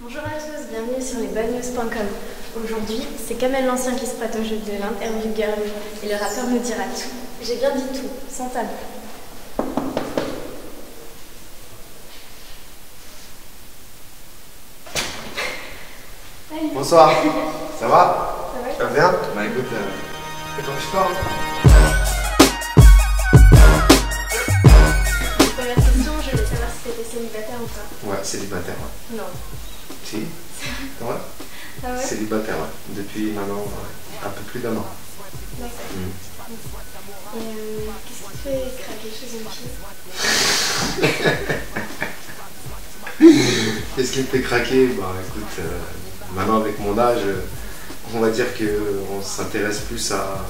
Bonjour à tous, bienvenue sur lesbonnenews.com. Aujourd'hui, c'est Kamel l'Ancien qui se prête au jeu de l'interview girl et le rappeur nous dira tout. J'ai bien dit tout, sans tabou. Bonsoir, ça va? Ça va? Bien? Bah écoute, fais ton sport. Première question, je voulais savoir si t'étais célibataire ou pas. Ouais, célibataire, ouais. Non. Si? Ouais? Ah ouais? Célibataire, ouais. Depuis maintenant un peu plus d'un an. D'accord. Et qu'est-ce qui te fait craquer chez une fille? Qu'est-ce qui me fait craquer? Bah écoute, maintenant avec mon âge, on va dire qu'on s'intéresse plus à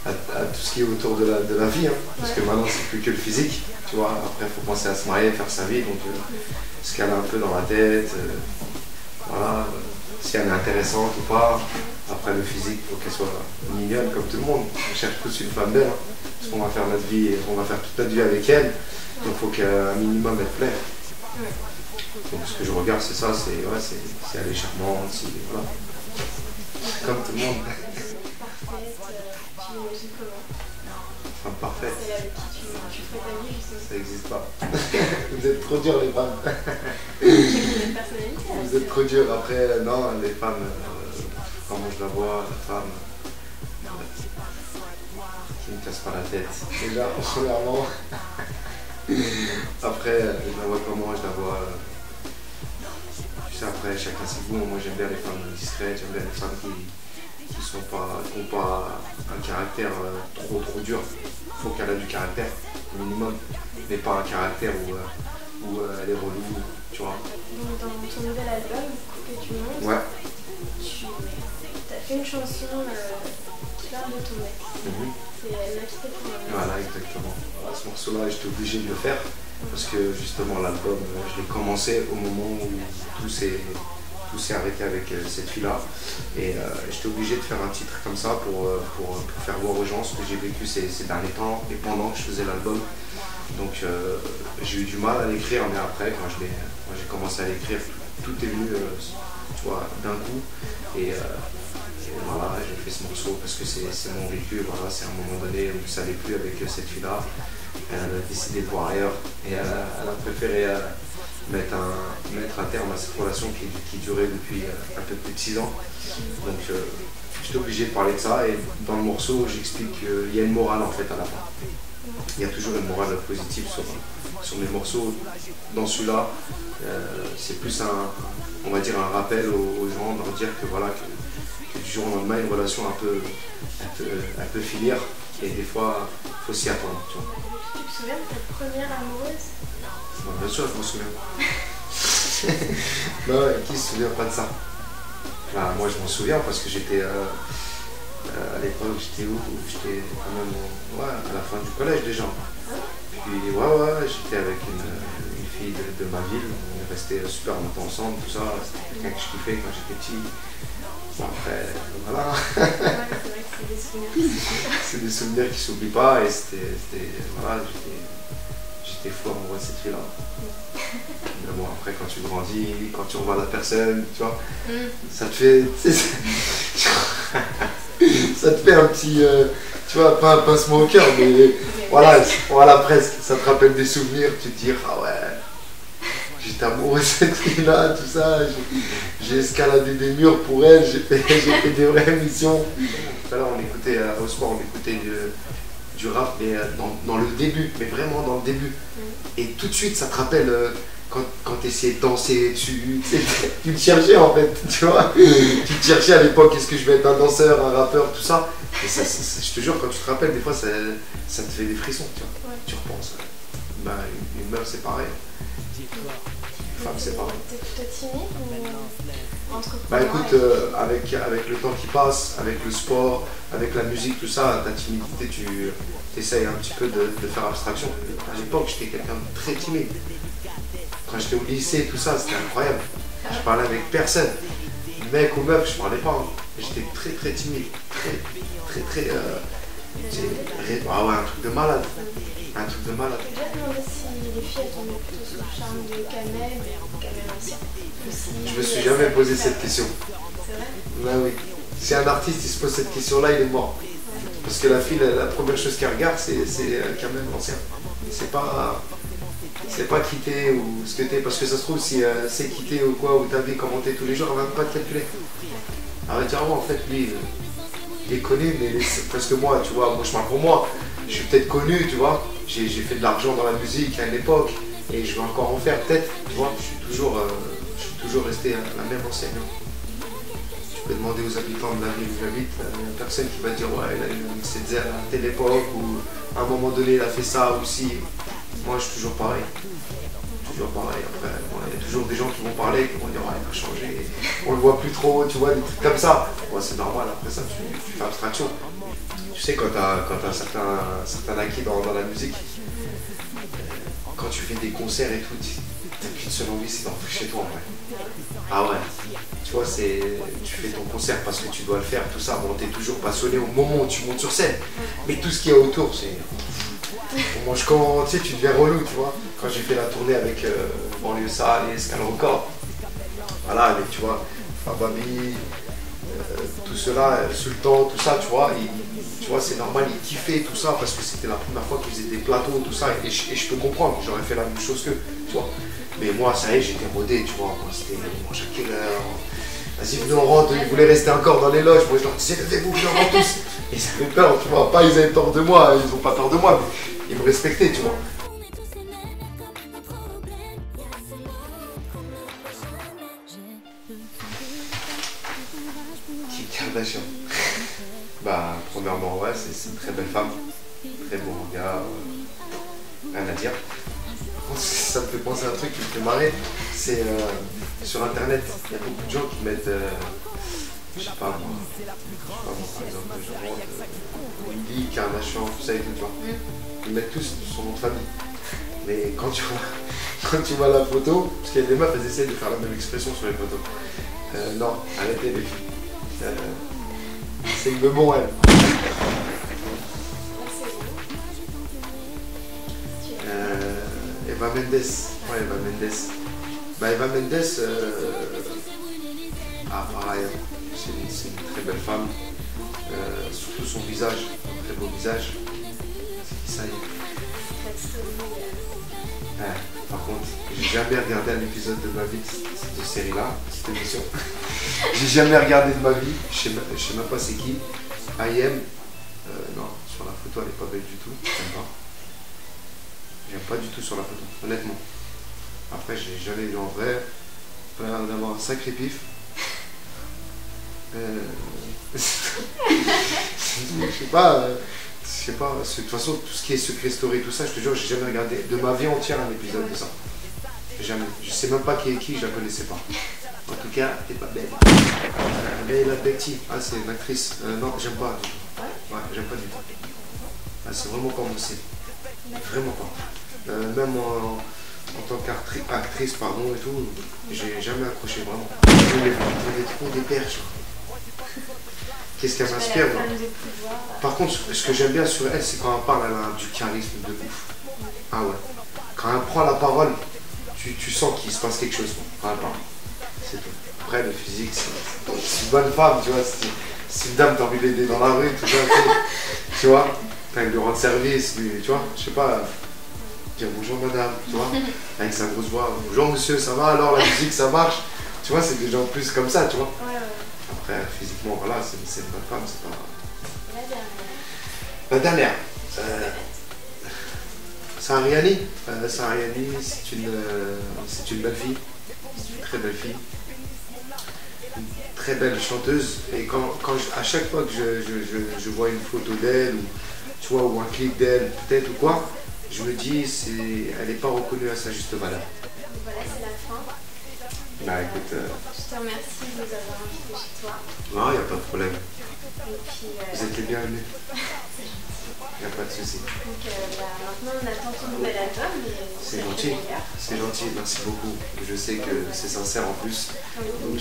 tout ce qui est autour de la vie, hein, parce que maintenant c'est plus que le physique, tu vois. Après il faut penser à se marier, faire sa vie, donc se caler un peu dans la tête, voilà, si elle est intéressante ou pas. Après le physique, il faut qu'elle soit mignonne comme tout le monde. On cherche tous une femme belle, hein, parce qu'on va faire notre vie, on va faire toute notre vie avec elle, donc il faut qu'un minimum elle plaît. Donc ce que je regarde c'est ça, c'est ouais, si elle est charmante, si voilà. Comme tout le monde. Tu l'imagines comment? Femme parfaite. Celle avec qui tu ferais ta vie, justement. Ça n'existe pas. Vous êtes trop durs les femmes. Une personnalité. Vous êtes trop durs. Après, non, les femmes, comment je la vois, la femme, qui ne me casse pas la tête. Déjà, premièrement. Après, je la vois comment, je la vois. Tu sais, après, chacun ses goûts. Moi, j'aime bien les femmes discrètes, j'aime bien les femmes qui n'ont pas un caractère trop dur. Il faut qu'elle ait du caractère, au minimum, mais pas un caractère où elle est relou, tu vois. Donc, dans ton nouvel album que tu montes, Ouais. tu as fait une chanson qui parle de ton ex. C'est Elle m'a quitté pour un ex. Voilà, exactement. Ce morceau-là, j'étais obligé de le faire parce que justement l'album, je l'ai commencé au moment où tout s'est arrêté avec cette fille-là. Et j'étais obligé de faire un titre comme ça pour faire voir aux gens ce que j'ai vécu ces derniers temps et pendant que je faisais l'album. Donc j'ai eu du mal à l'écrire, mais après quand j'ai commencé à l'écrire, tout est venu tu vois, d'un coup. Et voilà, j'ai fait ce morceau parce que c'est mon vécu. Voilà, c'est un moment donné où ça n'allait plus avec cette fille-là. Elle a décidé de voir ailleurs et elle a préféré mettre un terme à cette relation qui durait depuis un peu plus de 6 ans. Donc j'étais obligé de parler de ça et dans le morceau j'explique qu'il y a une morale en fait à la fin. Il y a toujours une morale positive sur mes morceaux. Dans celui-là, c'est plus on va dire un rappel aux gens, de leur dire que voilà que du jour au lendemain une relation elle peut finir et des fois il faut s'y attendre. Tu vois. Tu te souviens de ta première amoureuse? Bon, bien sûr, je m'en souviens. Non, qui se souvient pas de ça? Bah, moi, je m'en souviens parce que j'étais à l'époque, j'étais où? J'étais quand même à la fin du collège déjà. Puis j'étais avec une fille de ma ville. On est resté super longtemps ensemble, tout ça. C'était quelqu'un que je kiffais quand j'étais petit. Bon, après, voilà. Ouais, c'est vrai que c'est des souvenirs qui s'oublient. C'est des souvenirs qui s'oublient pas et voilà, j'étais fou amoureux de cette fille-là. Mais bon, après, quand tu grandis, quand tu revois la personne, tu vois, ça te fait. Ça te fait un petit. Tu vois, pas un pincement au cœur, mais voilà, presque. Ça te rappelle des souvenirs, tu te dis, ah ouais, j'étais amoureux de cette fille-là, tout ça. J'ai escaladé des murs pour elle, j'ai fait des vraies missions. Là, on écoutait au sport, on écoutait du rap, mais dans le début, mais vraiment dans le début. Et tout de suite, ça te rappelle quand tu essayais de danser, tu te cherchais en fait, tu vois. Tu te cherchais à l'époque, est-ce que je vais être un danseur, un rappeur, tout ça. Et ça, je te jure, quand tu te rappelles, des fois, ça te fait des frissons, tu vois. Tu repenses. Ben, une meuf, c'est pareil. Une femme, c'est pareil. T'es plutôt timide ou entrepreneur? Bah écoute, avec le temps qui passe, avec le sport, avec la musique, tout ça, ta timidité, tu essayes un petit peu de faire abstraction. À l'époque, j'étais quelqu'un de très timide. Quand j'étais au lycée, tout ça, c'était incroyable. Je parlais avec personne. Mec ou meuf, je parlais pas. Hein. J'étais très très timide. Très. Ah ouais, un truc de malade. Un truc de malade. Je vais te demander si les filles elles tombaient plutôt sous le charme de Kamel l'Ancien. Je me suis jamais posé cette question. C'est vrai? Bah oui. Si un artiste il se pose cette question-là, il est mort. Parce que la fille, la première chose qu'elle regarde, c'est quand même l'ancien. C'est pas quitter ou ce que t'es. Parce que ça se trouve, si c'est quitter ou quoi, ou ta vie, comment t'es tous les jours, elle va même pas te calculer. Elle va dire, oh, en fait, lui, il est connu, mais parce que moi, tu vois, moi je parle pour moi. Je suis peut-être connu, tu vois. J'ai fait de l'argent dans la musique à une époque. Et je vais encore en faire peut-être, tu vois. Je suis toujours resté à la même enseigne. Tu peux demander aux habitants de la ville où j'habite, il n'y a personne qui va dire ouais, il a eu cette zère à telle époque ou à un moment donné il a fait ça aussi. Moi je suis toujours pareil. Toujours pareil. Après, bon, il y a toujours des gens qui vont parler, qui vont dire ouais, il a changé, on le voit plus trop, tu vois, des trucs comme ça. Ouais, c'est normal, après ça tu fais abstraction. Tu sais, quand tu as un certain acquis dans la musique, quand tu fais des concerts et tout, t'as qu'une seule envie, c'est d'entrer chez toi en vrai. Ah ouais, tu vois, tu fais ton concert parce que tu dois le faire, tout ça, bon, t'es toujours passionné au moment où tu montes sur scène. Mais tout ce qu'il y a autour, c'est... Moi, tu sais, tu deviens relou, tu vois. Quand j'ai fait la tournée avec Banlieue Sale et Escale Record, voilà, avec, tu vois, Fababi, tout cela, Sultan, tout ça, tu vois, c'est normal, ils kiffaient tout ça parce que c'était la première fois qu'ils faisaient des plateaux, tout ça, et je peux comprendre, j'aurais fait la même chose qu'eux, tu vois. Mais moi, ça y est, j'étais rodé, tu vois, moi c'était, on mange à quelle heure, vas-y, venez, on rentre, ils voulaient rester encore dans les loges, moi je leur disais, levez-vous, venez, on rentre tous. Et ils avaient peur, tu vois, pas ils avaient peur de moi, ils ont pas peur de moi, mais ils me respectaient, tu vois. Kim Kardashian. Bah, premièrement, ouais, c'est une très belle femme, très beau regard, rien à dire. Ça me fait penser à un truc qui me fait marrer, c'est sur internet, il y a beaucoup de gens qui mettent, je sais pas moi, par exemple, genre Wendy, Kardashian, tout ça et tout, tu vois. Ils mettent tous son nom de famille. Mais quand tu vois la photo, parce qu'il y a des meufs, elles essayent de faire la même expression sur les photos. Non, arrêtez les filles. C'est une bon elle. Eva Mendes. Ouais, Eva Mendes. Bah, Eva Mendes, pareil, c'est une très belle femme. Surtout son visage, un très beau visage. Ça y est. Par contre, j'ai jamais regardé un épisode de ma vie de cette série-là, cette émission. J'ai jamais regardé de ma vie, je sais même pas c'est qui. IM, non, sur la photo elle est pas belle du tout, j'aime pas. J'aime pas du tout sur la photo, honnêtement. Après, j'ai jamais vu en vrai. Elle a l'air d'avoir un sacré pif. Je sais pas, de toute façon, tout ce qui est Secret Story, tout ça, je te jure, j'ai jamais regardé de ma vie entière un épisode de ça. Jamais. Je sais même pas qui est qui, je la connaissais pas. En tout cas, elle est pas belle. Mais la Betty, c'est une actrice. Non, j'aime pas du tout. Ouais, j'aime pas du tout. C'est vraiment pas mon style. Vraiment pas. Même en tant qu'actrice, pardon, et tout, j'ai jamais accroché vraiment. J'avais trop des perches. Qu'est-ce qu'elle m'inspire, moi. Par contre, ce que j'aime bien sur elle, c'est quand elle parle, elle a du charisme de ouf. Ah ouais. Quand elle prend la parole, tu sens qu'il se passe quelque chose quand elle parle. C'est tout. Après, le physique, c'est une bonne femme, tu vois. Si une dame t'a envie d'aider dans la rue, tout ça, tu vois, t'as envie de rendre service, tu vois, je sais pas, dire bonjour madame, tu vois, avec sa grosse voix, bonjour monsieur, ça va alors, la musique, ça marche. Tu vois, c'est des gens plus comme ça, tu vois. Après, physiquement, voilà, c'est une bonne femme, c'est pas... La dernière. Sahariani. Sahariani, c'est une belle fille. Une très belle fille. Une très belle chanteuse. Et à chaque fois que je vois une photo d'elle, ou tu vois, ou un clip d'elle, peut-être ou quoi, je me dis, elle n'est pas reconnue à sa juste valeur. Voilà, c'est la fin. Bah écoute... Je te remercie de nous avoir invités chez toi. Non, il n'y a pas de problème. Et puis, vous êtes les bienvenus. Il n'y a pas de souci. Donc maintenant on attend ton nouvel album. C'est gentil, c'est gentil, merci beaucoup. Je sais que c'est sincère en plus. Donc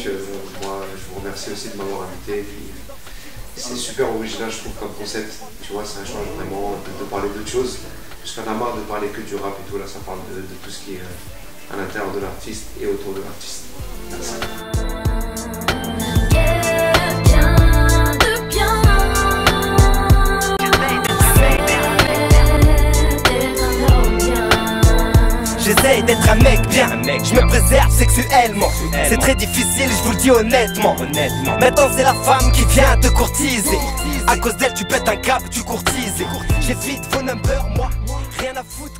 moi je vous remercie aussi de m'avoir invité. C'est super original je trouve comme concept. Tu vois, ça change vraiment de parler d'autres choses. Parce qu'on a marre de parler que du rap et tout. Là ça parle de tout ce qui est à l'intérieur de l'artiste et autour de l'artiste. Merci. J'essaye d'être un mec bien, je me préserve sexuellement. C'est très difficile, je vous le dis honnêtement. Maintenant c'est la femme qui vient te courtiser. À cause d'elle tu pètes un câble, tu courtises. J'ai vite vos numbers, moi, rien à foutre.